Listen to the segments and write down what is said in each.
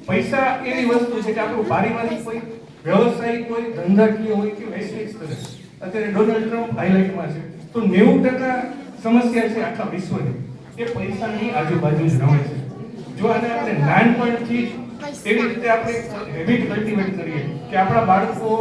પૈસા એવી વસ્તુ છે કે આપણું પારિવારિક હોય, વ્યવસાયિક હોય, ધંધાકીય હોય કે વૈશ્વિક સ્તરે અત્યારે ડોનાલ્ડ ટ્રમ્પ હાઇલાઇટમાં છે. તો 90% સમસ્યા છે આખા વિશ્વની એ પૈસાની આજુબાજુ જ રમે છે. જો આને આપણે નાનપણથી એવી રીતે આપણે હેબિટ કલ્ટિવેટ કરીએ કે આપણા બાળકો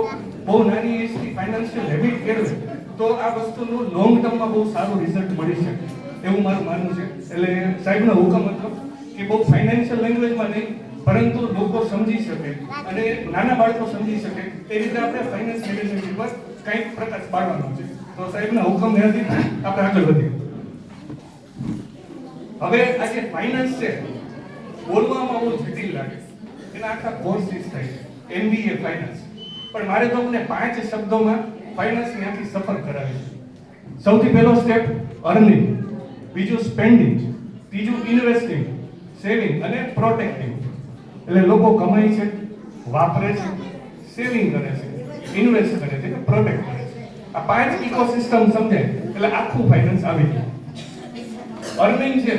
બહુ નાની એજથી ફાઇનાન્શિયલ હેબિટ કેળવે તો આ વસ્તુનું લોંગ ટર્મમાં બહુ સારું રિઝલ્ટ મળી શકે એવું મારું માનવું છે. એટલે સાહેબનો હુકમ હતો કે બહુ ફાઇનાન્શિયલ લેંગ્વેજમાં નહીં પરંતુ લોકો સમજી શકે અને નાના બાળકો સમજી શકે એ રીતે આપણે ફાઇનાન્સ મેનેજમેન્ટ પર કંઈક પ્રકાશ પાડવાનો છે. તો સાહેબના હુકમ નથી આપણે આગળ વધીએ. હવે આ જે ફાઇનાન્સ છે બોલવામાં બહુ જટિલ લાગે, એના આખા કોર્સિસ થાય છે MBA ફાઇનાન્સ, પણ મારે તમને 5 શબ્દોમાં ફાઇનાન્સની આખી સફર કરાવી છે. સૌથી પહેલો સ્ટેપ અર્નિંગ, બીજું સ્પેન્ડિંગ, ત્રીજું ઇન્વેસ્ટિંગ, સેવિંગ અને પ્રોટેક્ટિંગ. એટલે લોકો કમાય છે, વાપરે છે, સેવિંગ કરે છે, ઇન્વેસ્ટ કરે છે કે પ્રોટેક્ટ કરે છે. આ 5 ઇકોસિસ્ટમ સમજાય એટલે આખું ફાઇનાન્સ આવી જાય. અર્નિંગ છે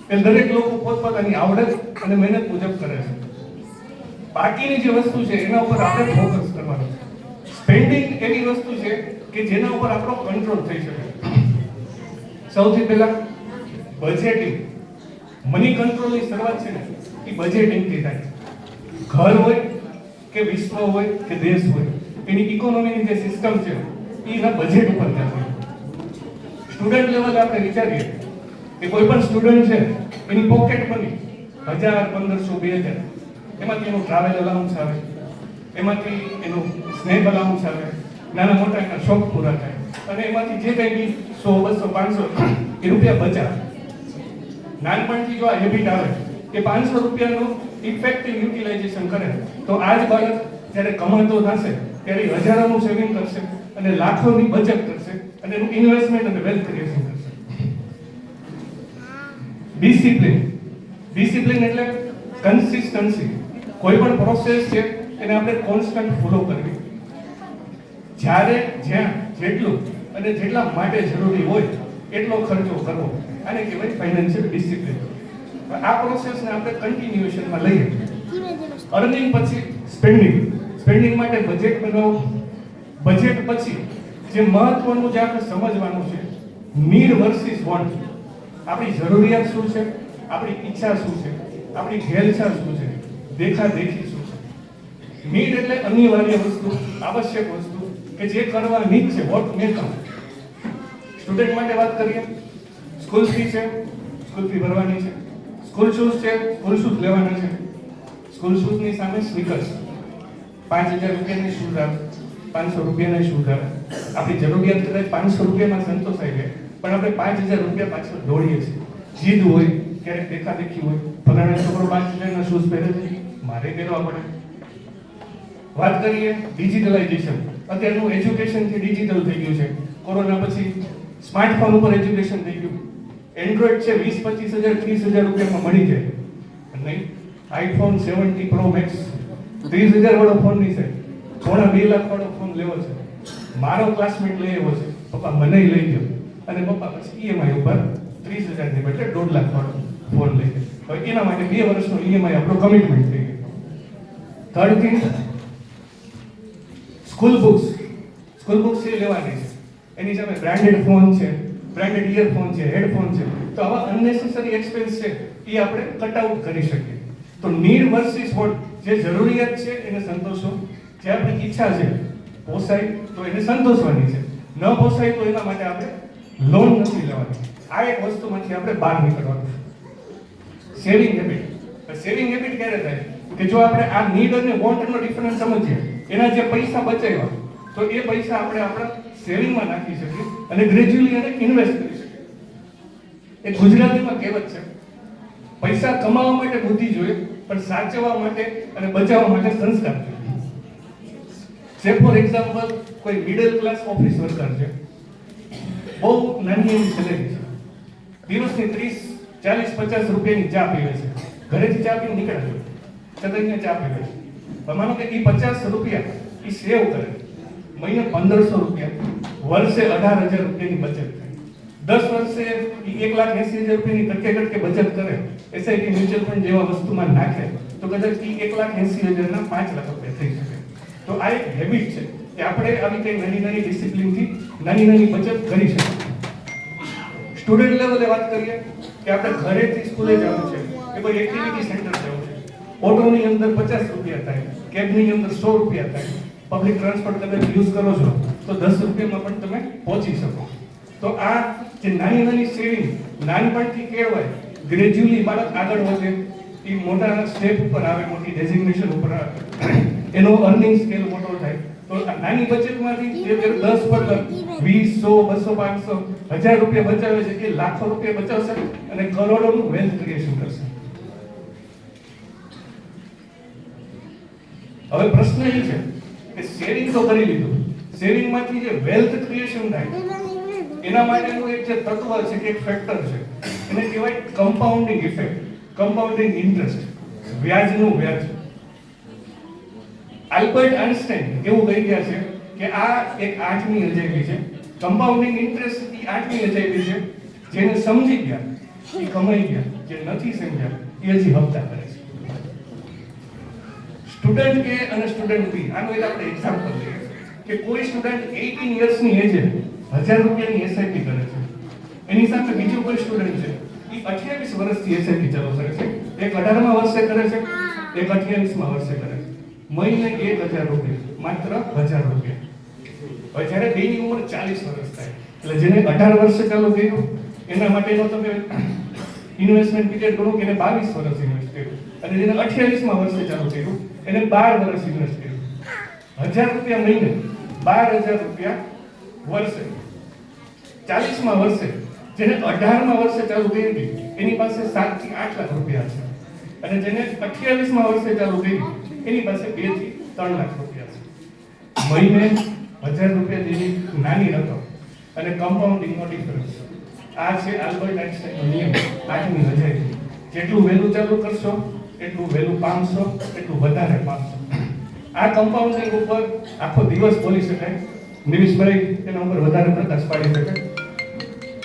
એ દરેક લોકો પોતપોતાની આવડત અને મહેનત મુજબ કરે છે. બાકીની જે વસ્તુ છે એના ઉપર આપણે ફોકસ કરવાનું છે. સ્પેન્ડિંગ એવી વસ્તુ છે કે જેના ઉપર આપણો કંટ્રોલ થઈ શકે. સૌથી પહેલા બજેટિંગ, મની કંટ્રોલની શરૂઆત છે ને એ બજેટિંગથી થાય. ઘર હોય કે વિશ્વ હોય કે દેશ હોય એની ઇકોનોમીની જે સિસ્ટમ છે એના બજેટ ઉપર થાય. સ્ટુડન્ટ લેવલે આપણે વિચારીએ કે કોઈ પણ સ્ટુડન્ટ છે એની પોકેટ મની 1000, 1500, 2000 એમાંથી એનું ટ્રાવેલ અલાઉન્સ આવે, એમાંથી એનું સ્નેક અલાઉન્સ આવે, નાના મોટા એના શોખ પૂરા થાય અને એમાંથી જે કંઈ બી 100, 200, 500 એ રૂપિયા બચાવે. નાનપણથી જો આ હેબિટ આવે કે 500 રૂપિયાનું ઇફેક્ટિવ યુટિલાઇઝેશન કરે તો આ જ બાળક જ્યારે કમાતો થશે ત્યારે હજારોનું સેવિંગ કરશે અને લાખોની બચત કરશે અને એનું ઇન્વેસ્ટમેન્ટ અને વેલ્થ ક્રિએશન કરશે. ડિસિપ્લિન એટલે કન્સિસ્ટન્સી. કોઈ પણ પ્રોસેસ છે એને આપણે કોન્સ્ટન્ટ ફોલો કરવી. જ્યારે જ્યાં જેટલું અને જેટલા માટે જરૂરી હોય એટલો ખર્ચો કરવો, આને કહેવાય ફાઇનાન્શિયલ ડિસિપ્લિન. આ પ્રોસેસને આપણે કન્ટિન્યુએશનમાં લઈએ. અર્નિંગ પછી સ્પેન્ડિંગ માટે બજેટ બનાવો. બજેટ પછી જે મહત્વનું જે આપણે સમજવાનું છે નીડ વર્સિસ વોન્ટ. આપણી જરૂરિયાત શું છે, આપણી ઈચ્છા શું છે, આપણી ઘેલછા શું છે, દેખાદેખી શું છે. નીડ એટલે અનિવાર્ય વસ્તુ, આવશ્યક વસ્તુ કે જે કરવાની જ છે, વોટ મે કમ. સ્ટુડન્ટ માટે વાત કરીએ, સ્કૂલ ફી છે, સ્કૂલ ફી ભરવાની છે. સ્કૂલ શૂઝ છે, સ્કૂલ શૂઝ લેવાના છે. સ્કૂલ શૂઝની સામે સ્નીકર્સ, 5000 રૂપિયાની શૂઝ આવે, 500 રૂપિયાના શૂઝ આવે. આપણી જરૂરિયાત કદાચ 500 રૂપિયામાં સંતોષાઈ જાય પણ આપણે 5000 રૂપિયા પાછળ દોડીએ છીએ. જીદ હોય, ક્યારેક દેખાદેખી હોય, ફલાણા છોકરો 5000ના શૂઝ પહેરે છે, મારે પહેરવા પડે. વાત કરીએ ડિજિટલાઇઝેશન. અત્યારનું એજ્યુકેશન છે ડિજિટલ થઈ ગયું છે. કોરોના પછી સ્માર્ટફોન ઉપર એજ્યુકેશન થઈ ગયું. એન્ડ્રોઈડ છે 20-25 હજાર 30,000 રૂપિયામાં મળી જાય. નહીં, આઈફોન 70 Pro Max 30,000 વાળો ફોન નહીં સાહેબ, 2.5 લાખ વાળો ફોન લેવો છે. મારો ક્લાસમેટ લઈ આવ્યો છે, પપ્પા મને લઈ ગયો અને પપ્પા પછી EMI ઉપર 30,000 ની બદલે 1.5 લાખ વાળો ફોન લઈ ગયો. હવે એના માટે 2 વર્ષનો EMI આપણો કમિટમેન્ટ થઈ ગયો. થર્ડ થિંગ, સ્કૂલ બુક્સ એ લેવાની છે. એની સામે બ્રાન્ડેડ ફોન છે, બ્રાન્ડેડ ઇયરફોન છે, હેડફોન છે. તો આવા અનનેસેસરી એક્સપેન્સ છે એ આપણે કટ આઉટ કરી શકીએ. તો નીડ વર્સિસ વોટ, જે જરૂરિયાત છે એને સંતોષો, જે આપણી ઈચ્છા છે પોસાય તો એને સંતોષવાની છે, ન પોસાય તો એના માટે આપણે લોન નથી લેવાની. આ એક વસ્તુમાંથી આપણે બહાર નીકળવાનું છે. Saving habit. સેવિંગ હેબિટ ક્યારે થાય કે જો આપણે આ નીડ અને વોન્ટનો ડિફરન્સ સમજીએ, એના જે પૈસા બચાવ્યા તો એ પૈસા આપણે આપણા સેવિંગમાં નાખી શકીએ અને ગ્રેજ્યુઅલી એને ઇન્વેસ્ટ કરી શકીએ. એક ગુજરાતીમાં કહેવત છે, પૈસા કમાવા માટે બુદ્ધિ જોઈએ પણ સાચવવા માટે અને બચાવવા માટે સંસ્કાર જોઈએ. સે ફોર એક્ઝામ્પલ, કોઈ મિડલ ક્લાસ ઓફિસ વર્કર છે, બહુ નાની એવી સેલેરી છે, દિવસની 30, 40, 50 રૂપિયાની ચા પીવે છે, ઘરેથી ચા પીને નીકળે છે, છતાં અહીંયા ચા પીવે છે. માનો કે એ 50 રૂપિયા એ સેવ કરે, મહિને 1500 રૂપિયા, વર્ષે 18,000 રૂપિયાની બચત થાય. 10 વર્ષે એ 1,80,000 રૂપિયાની કટકે બચત કરે, SIP મ્યુચ્યુઅલ ફંડ જેવા વસ્તુમાં નાખે તો તો કદાચ એ 1,80,000 5 લાખ રૂપિયા થઈ શકે. તો આ એક હેબિટ છે કે આપણે આવી કઈ નાની નાની ડિસિપ્લિનથી નાની નાની બચત કરી શકીએ. સ્ટુડન્ટ લેવલે વાત કરીએ કે આપણે ઘરેથી સ્કૂલે જવું છે કે કોઈ એક્ટિવિટી સેન્ટર જવું છે, ઓટોની અંદર 50 રૂપિયા થાય, કેબની અંદર 100 રૂપિયા થાય, પબ્લિક ટ્રાન્સપોર્ટ તમે યુઝ કરો છો તો 10 રૂપિયામાં પણ તમે પહોંચી શકો. તો આ જે નાની નાની સેવિંગ નાનપણથી કેળવાય, ગ્રેજ્યુઅલી બાળક આગળ વધે, એ મોટા સ્ટેપ ઉપર આવે, મોટી ડેઝિગ્નેશન ઉપર આવે, એનો અર્નિંગ સ્કેલ મોટો થાય. તો આ નાની બચતમાંથી જે 10 15 20 100 200 500 1000 રૂપિયા બચાવે છે એ લાખો રૂપિયા બચાવશે અને કરોડોનું વેલ્થ ક્રિએશન કરશે. હવે પ્રશ્ન એ છે કે સેવિંગ તો કરી લીધું, સેવિંગમાંથી જે વેલ્થ ક્રિએશન થાય એના માટેનું એક જે તત્વ છે કે એક ફેક્ટર છે, એને કહેવાય કમ્પાઉન્ડિંગ ઇફેક્ટ, કમ્પાઉન્ડિંગ ઇન્ટરેસ્ટ, વ્યાજનું વ્યાજ. આલ્બર્ટ આઇન્સ્ટાઈન એવું કહી ગયા છે કે આ એક 8મી અજાયબી છે. કમ્પાઉન્ડિંગ ઇન્ટરેસ્ટ એ 8મી અજાયબી છે. જેને સમજી ગયા એ કમાઈ ગયા, જે નથી સમજ્યા એ હજી હપ્તા કરે છે. સ્ટુડન્ટ કે અને સ્ટુડન્ટ બી, આનો એક આપણે એક્ઝામ્પલ લઈએ કે કોઈ સ્ટુડન્ટ 18 યર્સની એજે 1000 રૂપિયાની એસઆઈપી કરે છે. એની સામે બીજો કોઈ સ્ટુડન્ટ છે એ 28 વર્ષથી એસઆઈપી ચાલુ કરે છે. એક 18મા વર્ષે કરે છે, એક 28મા વર્ષે કરે છે. મહિને 1000 રૂપિયા, માત્ર 1000 રૂપિયા. હવે જ્યારે બેની ઉંમર 40 વર્ષ થાય એટલે જેને 18 વર્ષે ચાલુ કર્યું એના માટેનો તમે ઇન્વેસ્ટમેન્ટ પીરિયડ ગણો કે એને 22 વર્ષ ઇન્વેસ્ટ કર્યું, અને જેને 28મા વર્ષે ચાલુ કર્યું એને 12 વર્ષ ઇન્વેસ્ટ કર્યું. 1000 રૂપિયા મહિને, 12000 રૂપિયા વર્ષે. 40મા વર્ષે જેને 18મા વર્ષે ચાલુ કરી એની પાસે 7 થી 8 લાખ રૂપિયા છે, અને જેને 28મા વર્ષે ચાલુ કરી એની પાસે 2 થી 3 લાખ રૂપિયા છે. મહિને 1000 રૂપિયા જેવી નાની રકમ અને કમ્પાઉન્ડિંગનો ડિફરન્સ. આ છે આલ્બર્ટ આઇન્સ્ટાઈનનો નિયમ, 8મી અજાયબી. જેટલું વહેલું ચાલુ કરશો એટલું વહેલું પામશો, એટલું વધારે પામશો. આ કમ્પાઉન્ડિંગ ઉપર આખો દિવસ બોલી શકાય, નિમિષભાઈ એના ઉપર વધારે પ્રકાશ પાડી શકે,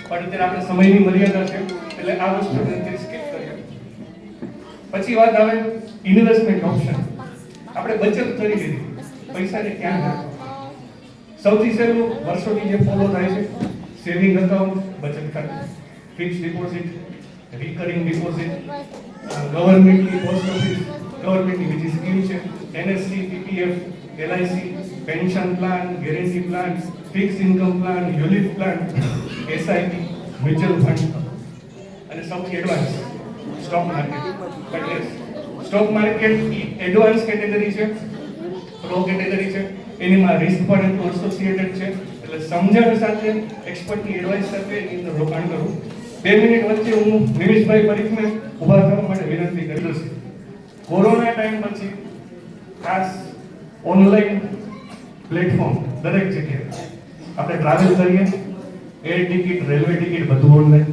પણ અત્યારે આપણે સમયની મર્યાદા છે એટલે આ વસ્તુને સ્કીપ કરીએ. પછી વાત આવે ઇન્વેસ્ટમેન્ટ ઓપ્શન. આપણે બચત કરી લીધી, પૈસાને ક્યાં નાખવા? સૌથી સહેલું વર્ષોની જે ફોલો થાય છે, સેવિંગ એકાઉન્ટ, બચત ખાતું, ફિક્સ ડિપોઝિટ, રિકરિંગ ડિપોઝિટ, ગવર્નમેન્ટની પોસ્ટ ઓફિસ, ગવર્નમેન્ટની બીજી સ્કીમ છે, NSC, PPF, LIC, pension plan, guarantee plan, fix income plan, ULIP plan, SIP, mutual fund, અને સૌથી advance stock market. Stock market advance category છે, pro category છે. એનીમાં risk પણ એસોસિએટેડ છે, એટલે સમજણ સાથે, એક્સપર્ટની એડવાઇસ સાથે એની અંદર રોકાણ કરવું. 2 મિનિટ વચ્ચે હું નિમિષભાઈ પરીખને ઊભા થવા માટે વિનંતી કરી દઉં. કોરોના ટાઈમ પછી ખાસ ઓનલાઈન પ્લેટફોર્મ દરેક જગ્યાએ આપણે ટ્રાવેલ કરીએ, એર ટિકિટ, રેલવે ટિકિટ બધું ઓનલાઈન,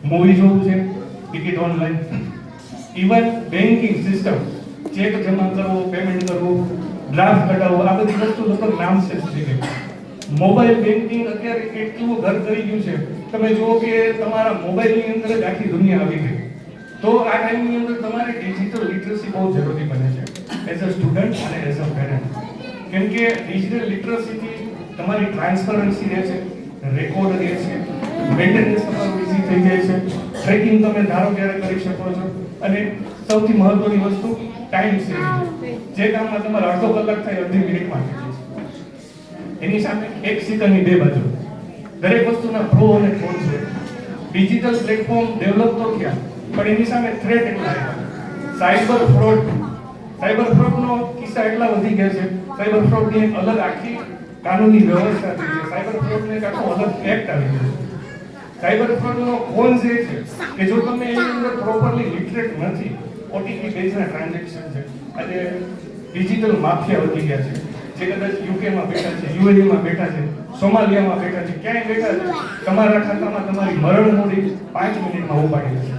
મૂવી જોવું છે ticket online, even banking system, check જમા કરવો, પેમેન્ટ કરવું, ડ્રાફ્ટ કઢાવવો, આ બધી વસ્તુ લગભગ નામ છે થઈ ગઈ. મોબાઈલ બેન્કિંગ અત્યારે એટલું ઘર કરી ગયું છે, તમે જુઓ કે તમારા મોબાઈલની અંદર જ આખી દુનિયા આવી ગઈ. તો આ ટાઈમની અંદર તમારે ડિજિટલ લિટરસી બહુ જરૂરી બને છે એઝ અ સ્ટુડન્ટ અને એઝ અ પેરેન્ટ. કેમ કે ડિજિટલ લિટરસીથી તમારી ટ્રાન્સપરન્સી રહે છે, રેકોર્ડ રહે છે, મેન્ટેનન્સ તમારું ઇઝી થઈ જાય છે, ટ્રેકિંગ તમે ધારો ત્યારે કરી શકો છો, અને સૌથી મહત્વની વસ્તુ ટાઈમ સેવિંગ. જે કામમાં તમારે અડધો કલાક થાય અડધી મિનિટમાં થઈ જાય. એની સામે એક સિક્કાની બે બાજુ, દરેક વસ્તુના પ્રો અને કોન્સ છે. ડિજિટલ પ્લેટફોર્મ ડેવલપ તો થયા, પણ એની સામે થ્રેટ એટલા આવ્યા. સાયબર ફ્રોડનો કિસ્સા એટલા વધી ગયા છે. સાયબર ફ્રોડની એક અલગ આખી કાનૂની વ્યવસ્થા થઈ છે. સાયબર ફ્રોડનો એક આખો અલગ એક્ટ આવી ગયો છે. સાયબર ફ્રોડનો કોન્સ એ છે કે જો તમે એની અંદર પ્રોપરલી લિટરેટ નથી, ઓટીપી બેઝના ટ્રાન્ઝેક્શન છે, અને ડિજિટલ માફિયા વધી ગયા છે, જે કદાચ યુકેમાં બેઠા છે, યુએઈમાં બેઠા છે, સોમાલિયામાં બેઠા છે, ક્યાંય બેઠા છે, તમારા ખાતામાં તમારી મરણ મૂડી 5 મિનિટમાં ઉપાડી લેશે.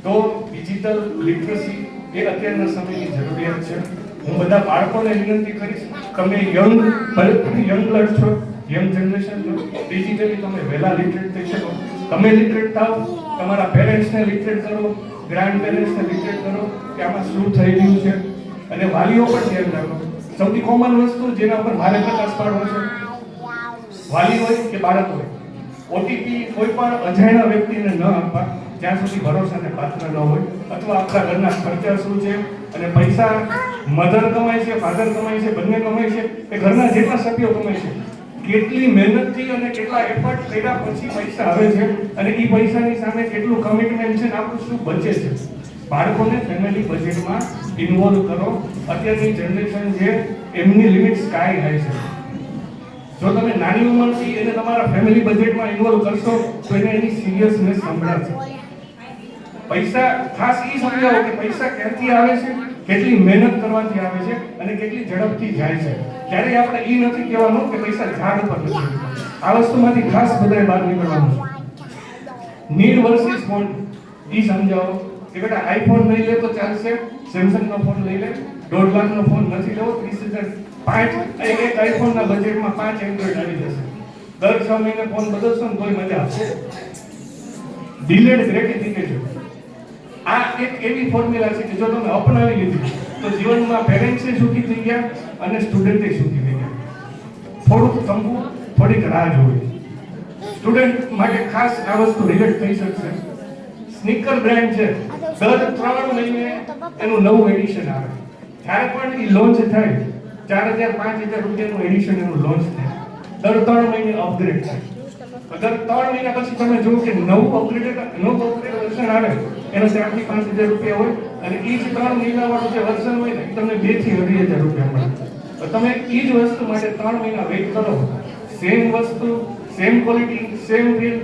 તો ડિજિટલ લિટરસી એ અત્યારના સમયની જરૂરિયાત છે. હું બધા બાળકોને વિનંતી કરીશ, તમે યંગ બ્લડ છો, યંગ જનરેશન છો, ડિજિટલી તમે વહેલા લિટરેટ થઈ શકો. તમે લિટરેટ થાઓ, તમારા પેરેન્ટ્સને લિટરેટ કરો, ગ્રાન્ડ પેરેન્ટ્સને રિચેક કરો કે આમાં શું થઈ રહ્યું છે, અને વાલીઓ પણ ધ્યાન રાખો. સૌથી કોમન વસ્તુ જેના ઉપર મારે પ્રકાશ પાડવો છે, વાલી હોય કે બાળક હોય, ઓટીપી કોઈ પણ અજાણ્યા વ્યક્તિને ન આપવા જ્યાં સુધી ભરોસાને પાત્ર ન હોય, અથવા આપણા ઘરના ખર્ચા શું છે, અને પૈસા મધર કમાય છે, ફાધર કમાય છે, બંને કમાય છે, કે ઘરના જેટલા સભ્યો કમાય છે, કેટલી મહેનતથી અને કેટલા એફર્ટ કર્યા પછી પૈસા આવે છે, અને એ પૈસાની સામે કેટલું કમિટમેન્ટ છે, ને આપણું શું બચે છે. બાળકોને ફેમિલી બજેટમાં ઇન્વોલ્વ કરો. અત્યારની જનરેશન છે એમની લિમિટ સ્કાય હાઈ છે. જો તમે નાની ઉંમરથી એને તમારા ફેમિલી બજેટમાં ઇન્વોલ્વ કરશો તો એને એની સિરિયસનેસ સમજાશે. પૈસા ખાસ એ સમજાવો કે પૈસા ક્યાંથી આવે છે, કેટલી મહેનત કરવાથી આવે છે, અને કેટલી ઝડપથી જાય છે. ત્યારે આપણે એ નથી કહેવાનું કે પૈસા ઝાડ ઉપર નથી. આ વસ્તુમાંથી ખાસ બધાએ બહાર નીકળવાનું છે. નીડ વર્સિસ વોન્ટ એ સમજાવો કે બેટા આઈફોન લઈ લે તો ચાલશે, સેમસંગ નો ફોન લઈ લે, 1.5 લાખ નો ફોન નથી લેવો, 30,000 એક આઈફોન ના બજેટમાં 5 એન્ડ્રોઇડ આવી જશે. દર 6 મહિને ફોન બદલશો ને તોય મજા આવશે. ડિલેડ ગ્રેટિફિકેશન આ એક એવી ફોર્મ્યુલા છે કે જો તમે અપનાવી લીધી તો જીવનમાં પેરેન્ટ્સે સુખી થઈ ગયા અને સ્ટુડન્ટે સુખી થઈ ગયા. થોડુંક થંભવું, થોડીક રાહ જોવી. સ્ટુડન્ટ માટે ખાસ આ વસ્તુ રિલેટ થઈ શકશે. સ્નીકર બ્રાન્ડ છે, દર 3 મહિને એનું નવું એડિશન આવે. જ્યારે પણ એ લોન્ચ થાય 4,000-5,000 રૂપિયાનું એડિશન એનું લોન્ચ થાય. દર 3 મહિને અપગ્રેડ થાય. અગર 3 મહિના પછી તમે જુઓ કે નવું અપગ્રેડ વર્ઝન આવે એનો 4,000-5,000 રૂપિયા હોય, અને એ જ 3 મહિના વાળું જે વર્ઝન હોય ને તમને 2,000-2,500 રૂપિયા મળે. તો તમે એ જ વસ્તુ માટે 3 મહિના વેઇટ કરો. સેમ વસ્તુ, સેમ ક્વોલિટી, સેમ બિલ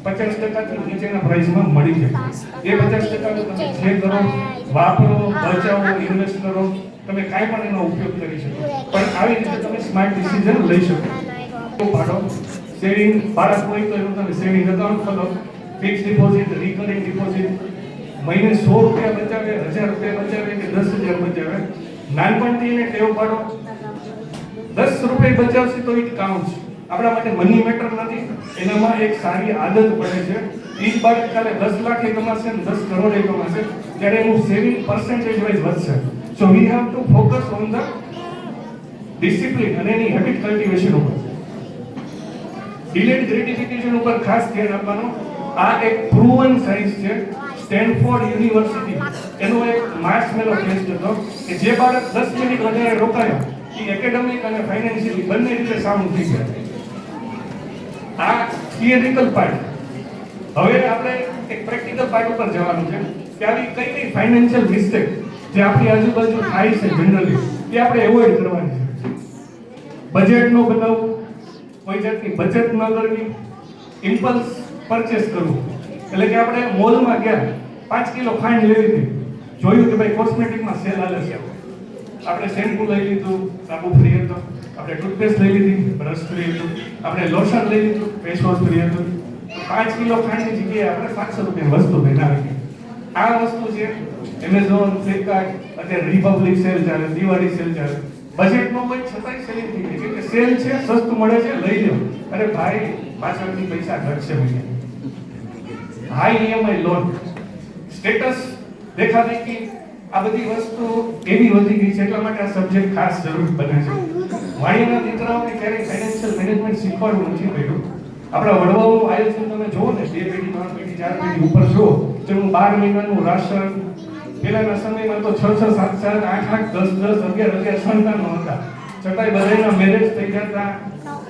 50% થી નીચેના પ્રાઇસમાં મળી જાય. એ 50% તમે જે કરો, વાપરો, બચાવો, ઇન્વેસ્ટ કરો, તમે કાંઈ પણ એનો ઉપયોગ કરી શકો. પણ આવી રીતે તમે સ્માર્ટ ડિસિઝન લઈ શકો. પાડો સેવિંગ, બાળક હોય તો એનું તમે સેવિંગ એકાઉન્ટ ખોલો, ફિક્સ ડિપોઝિટ, રિકરિંગ ડિપોઝિટ, મહિને 100 રૂપિયા બચાવે, 1000 રૂપિયા બચાવે કે 10,000 બચાવે, નાનપણથી એને ટેવ પાડો. 10 રૂપિયા બચાવશે તો ઇટ કાઉન્ટ્સ. આપણા માટે મની મેટર નથી, એનામાં એક સારી આદત પડે છે. એ જ બાળક કાલે 10 લાખ એ કમાશે ને 10 કરોડ એ કમાશે, ત્યારે એનું સેવિંગ પર્સન્ટેજ વાઇઝ વધશે. So we have to focus on the discipline અને એની હેબિટ કલ્ટિવેશન ઉપર. ડિલેડ ગ્રેટિફિકેશન ઉપર ખાસ ધ્યાન આપવાનું. આ એક પ્રૂવન સાયન્સ છે. સ્ટેનફોર્ડ યુનિવર્સિટી એનો એક માર્શમેલો ટેસ્ટ હતો કે જે બાળક 10 મિનિટ વધારે રોકાયો એ એકેડેમિક અને ફાઇનાન્શિયલી બંને રીતે સાઉન્ડ થઈ ગયા. આ થિયરિકલ પાર્ટ. હવે આપણે એક પ્રેક્ટિકલ પાર્ટ ઉપર જવાનું છે કે આવી કઈ કઈ ફાઇનાન્શિયલ મિસ્ટેક જે આપણી આજુબાજુ થાય છે જનરલી એ આપણે એવોઇડ કરવાની છે. બજેટ નો બનાવવું, કોઈ જાતની બચત ન કરવી, ઇમ્પલ્સ પરચેસ કરવું. એટલે કે આપણે મોલમાં ગયા, 5 કિલો ખાંડ લઈ લીધી, જોયું કે ભાઈ કોસ્મેટિકમાં સેલ હાલે છે, આપણે શેમ્પૂ લઈ લીધું, સાબુ ફ્રી હતો, આપણે ટૂથપેસ્ટ લઈ લીધી, બ્રશ ફ્રી હતું, આપણે લોશન લઈ લીધું, ફેસ વોશ ફ્રી હતું. 5 કિલો ખાંડની જગ્યાએ આપણે 700 રૂપિયાની વસ્તુ બનાવી. આ વસ્તુ છે એમેઝોન, ફ્લિપકાર્ટ, અત્યારે રિપબ્લિક સેલ ચાલે, દિવાળી સેલ ચાલે. બજેટ નો હોય છતાંય સેલિંગ થઈ ગઈ કે સેલ છે, સસ્તું મળે છે, લઈ લો. અરે ભાઈ, પાછળથી પૈસા ઘટશે મહિને. હાઈ ઈએમઆઈ લોન, સ્ટેટસ દેખાદેખી, આ બધી વસ્તુ એવી વધી ગઈ છે. એટલા માટે આ સબ્જેક્ટ ખાસ જરૂરી બને છે. વાણીના દીકરાઓને ક્યારેય ફાઇનાન્શિયલ મેનેજમેન્ટ શીખવાડવું નથી પડ્યું. આપણા વડવાઓનું આયોજન તમે જુઓ ને, 2 પેઢી, 3 પેઢી, 4 પેઢી ઉપર જુઓ તો એનું 12 મહિનાનું રાશન. પહેલાના સમયમાં તો 6, 7, 7, 8, 10, 11 સંતાનો હતા, છતાંય બધાના મેરેજ થઈ જતા,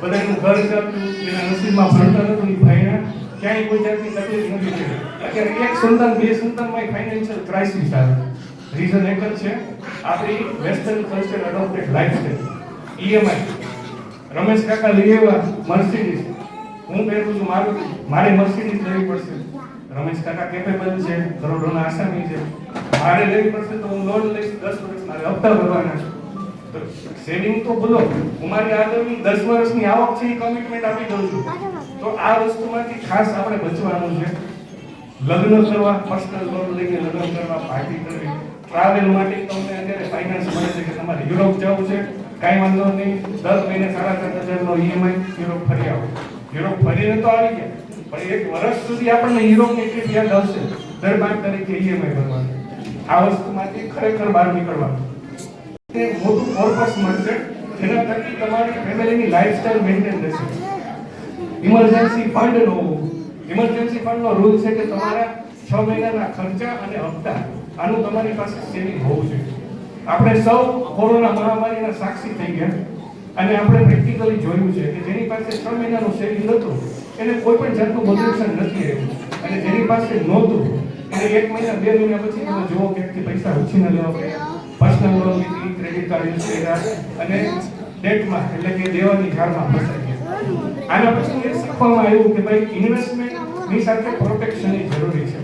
બધાનું ઘર ચાલતું, એના નસીબમાં ભણતર હતું, એ ભાઈના ક્યાંય કોઈ જાતની તકલીફ નથી થઈ. અત્યારે એક સંતાન, 2 સંતાનમાં ફાઇનાન્શિયલ ક્રાઇસિસ આવે. રીઝન એક જ છે, આપણી western culture adopted lifestyle. EMI. Ramesh કાકા લઈ આવ્યા મર્સિડીઝ, હું પહેરું છું, મારે મર્સિડીઝ લેવી પડશે. રમેશ કાકા કેપેબલ છે, કરોડોના આસામી છે, મારે લેવી પડશે તો હું લોન લઈશ, 10 વર્ષ મારે હપ્તા ભરવાના છે. તો સેવિંગ તો ભૂલો, હું મારી આગળની 10 વર્ષની આવક છે એ કમિટમેન્ટ આપી દઉં છું. તો આ વસ્તુમાંથી ખાસ આપણે બચવાનું છે. લગ્ન કરવા, પર્સનલ લોન લઈને લગ્ન કરવા, પાર્ટી કરવી, ટ્રાવેલ માટે તમને અત્યારે ફાઇનાન્સ મળે છે કે તમારે યુરોપ જવું છે, કાંઈ વાંધો નહીં, દર મહિને 7,500 નો ઈએમઆઈ, યુરોપ ફરી આવો. યુરોપ ફરીને તો આવી ગયા, પણ 1 વર્ષ સુધી આપણને યુરોપની ટ્રીપ યાદ આવશે. દર 5 તારીખે ઈએમઆઈ ભરવાનું. આ વસ્તુમાંથી ખરેખર બહાર નીકળવાનું. તે મોટું પર્પસ મળશે જેના થકી તમારી ફેમિલીની લાઈફસ્ટાઈલ મેન્ટેન રહેશે. ઇમરજન્સી ફંડ નો ઇમરજન્સી ફંડ નો રૂલ છે કે તમારા 6 મહિનાના ખર્ચા અને હપ્તા આનું તમારી પાસે સેવિંગ હોવું જોઈએ. આપણે સૌ કોરોના મહામારીના સાક્ષી થઈ ગયા અને આપણે પ્રેક્ટિકલી જોયું છે કે જેની પાસે 6 મહિનાનું સેવિંગ હતું એને કોઈ પણ જાતનું મોટિવેશન નથી આવ્યું અને જેની પાસે નહોતું એને 1 મહિના 2 મહિના પછી તમે જુઓ કે પૈસા ઉછીના લેવા પડ્યા, પર્સનલ લોન લીધી, ક્રેડિટ કાર્ડ યુઝ કર્યા અને ડેટમાં એટલે કે દેવાની ઝાળમાં ફસાઈ ગયા. આના પછી એ શીખવામાં આવ્યું કે ભાઈ ઇન્વેસ્ટમેન્ટની સાથે પ્રોટેક્શનની જરૂરી છે.